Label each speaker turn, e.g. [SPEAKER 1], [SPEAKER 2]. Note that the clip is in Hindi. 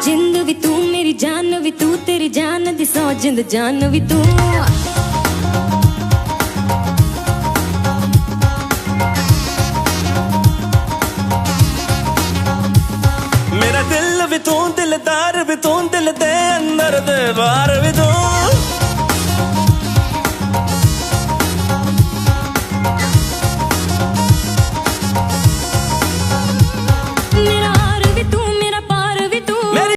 [SPEAKER 1] जिंद भी तू मेरी जान भी तू तेरी जान दी सौ जिंद जान भी तू।
[SPEAKER 2] मेरा दिल भी तू दिलदार भी तू दिल दे अंदर दे बाहर भी तू।